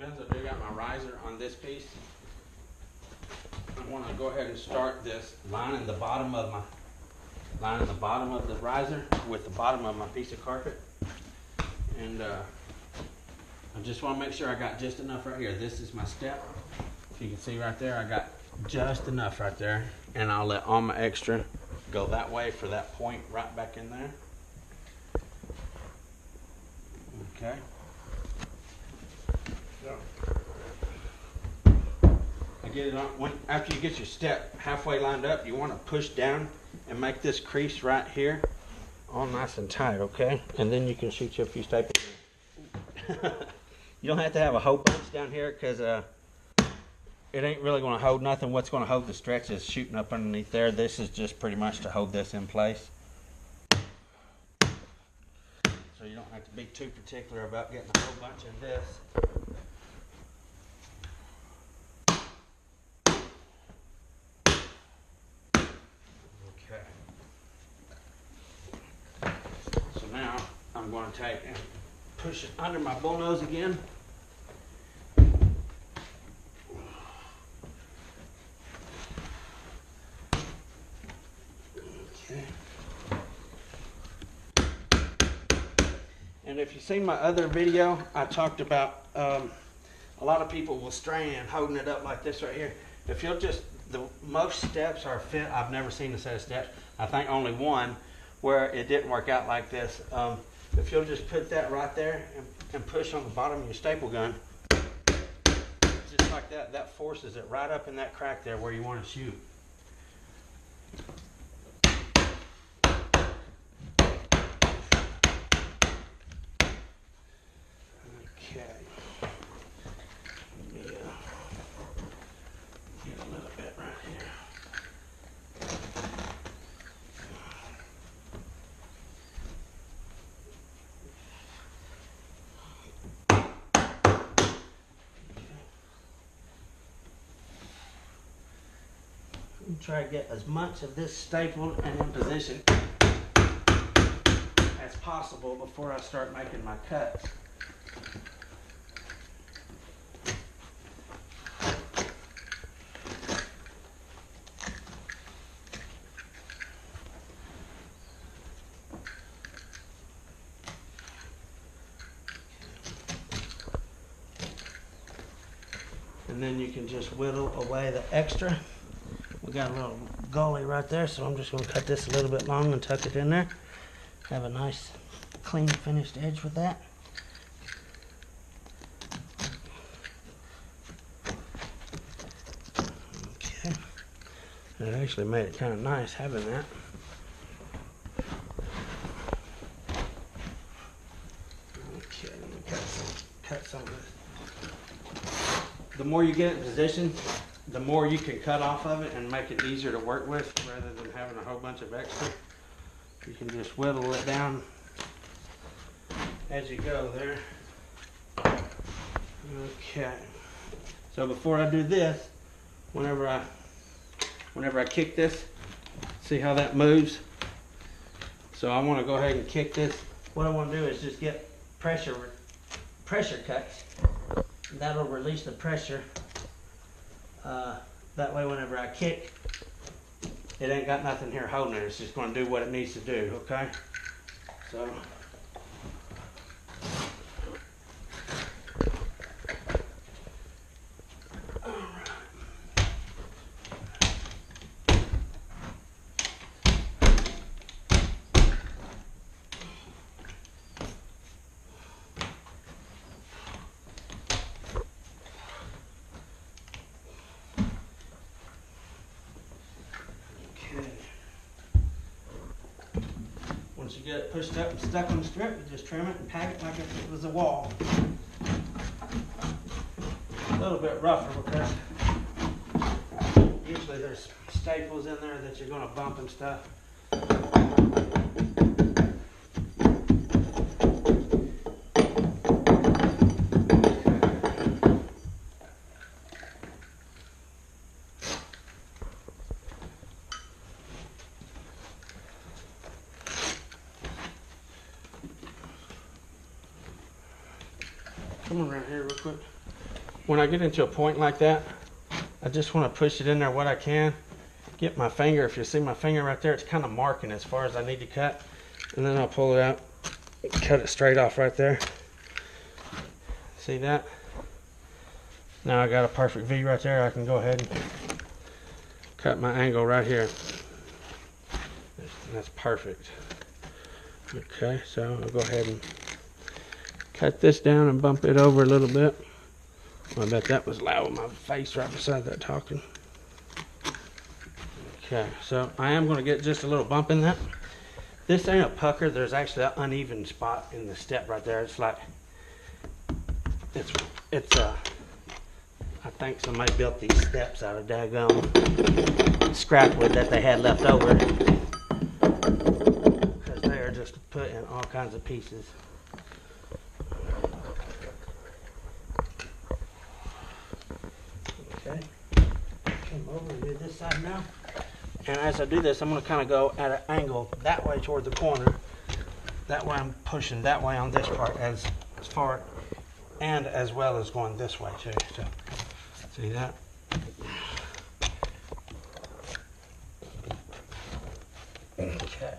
Benzo dig out my riser on this piece, I want to go ahead and start this lining the bottom of the riser with the bottom of my piece of carpet. And I just want to make sure I got just enough right here. This is my step. If you can see right there, I got just enough right there. And I'll let all my extra go that way for that point right back in there. Okay. I get it on. After you get your step halfway lined up, you want to push down and make this crease right here all nice and tight, okay? And then you can shoot you a few staples. You don't have to have a whole bunch down here because it ain't really going to hold nothing. What's going to hold the stretch is shooting up underneath there. This is just pretty much to hold this in place. So you don't have to be too particular about getting a whole bunch in this. Okay. So now I'm going to take and push it under my bullnose again. Okay. And if you've seen my other video, I talked about a lot of people will strand holding it up like this right here. If you'll just, most steps are fit. I've never seen a set of steps. I think only one where it didn't work out like this. If you'll just put that right there and push on the bottom of your staple gun, just like that, that forces it right up in that crack there where you want to shoot. Okay. Yeah. Get a little bit right here. Try to get as much of this stapled and in position as possible before I start making my cuts. And then you can just whittle away the extra. We got a little gully right there, so I'm just going to cut this a little bit long and tuck it in there. Have a nice, clean, finished edge with that. Okay. It actually made it kind of nice having that. Okay, let me cut some of this. The more you get it in position, the more you can cut off of it and make it easier to work with rather than having a whole bunch of extra. You can just whittle it down as you go there. Okay. So before I do this, whenever I kick this, see how that moves? So I want to go ahead and kick this. What I want to do is just get pressure cuts. That'll release the pressure. That way whenever I kick, it ain't got nothing here holding it. It's just going to do what it needs to do, okay? So, once you get it pushed up and stuck on the strip, you just trim it and pack it like if it was a wall. A little bit rougher because usually there's staples in there that you're going to bump and stuff. Come on around here real quick. when I get into a point like that, I just want to push it in there what I can. Get my finger, if you see my finger right there, it's kind of marking as far as I need to cut. And then I'll pull it out, cut it straight off right there. See that? Now I got a perfect V right there. I can go ahead and cut my angle right here. That's perfect. Okay, so I'll go ahead and cut this down and bump it over a little bit. I bet that was loud with my face right beside that talking. Okay, so I am going to get just a little bump in that. This ain't a pucker. There's actually an uneven spot in the step right there. It's like, it's I think somebody built these steps out of daggone scrap wood that they had left over. Because they are just put in all kinds of pieces. Okay, come over and do this side now. And as I do this, I'm going to kind of go at an angle that way toward the corner. That way I'm pushing that way on this part as far and as well as going this way too. So, see that? Okay.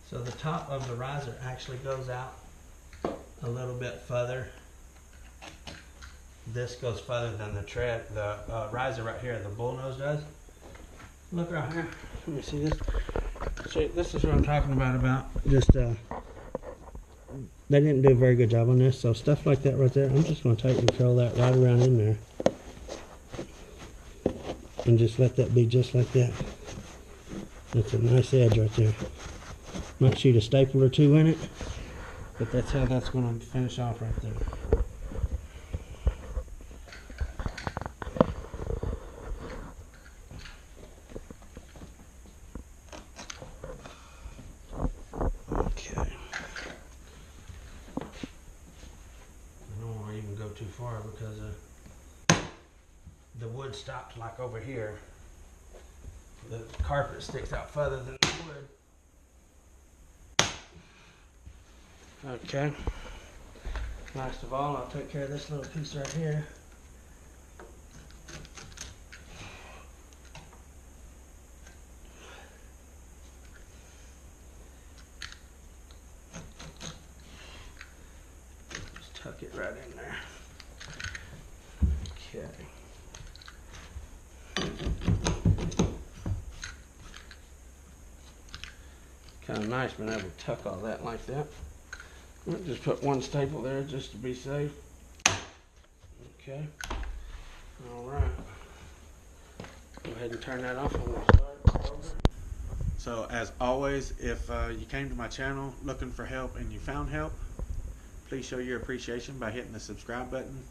So the top of the riser actually goes out a little bit further. This goes further than the riser right here, the bullnose does. Look right here. Let me see this. See, this is what I'm talking about just they didn't do a very good job on this. So stuff like that right there, I'm just going to take and curl that right around in there, and just let that be just like that. That's a nice edge right there. Might shoot a staple or two in it, but that's how that's going to finish off right there. Okay. I don't want to even go too far because the wood stops like over here. The carpet sticks out further than the wood. Okay, last of all, I'll take care of this little piece right here. Just tuck it right in there. Okay. Kind of nice being able to tuck all that like that. I'll just put one staple there just to be safe. Okay. All right. Go ahead and turn that off and we'll start over. So as always, if you came to my channel looking for help and you found help, please show your appreciation by hitting the subscribe button.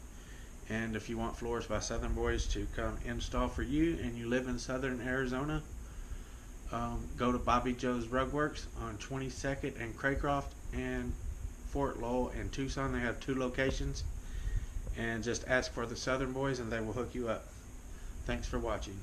And if you want Floors by Southern Boys to come install for you and you live in Southern Arizona, go to Bobby Joe's Rug Works on 22nd and Craycroft and Fort Lowell and Tucson. They have 2 locations, and just ask for the Southern Boys and they will hook you up. Thanks for watching.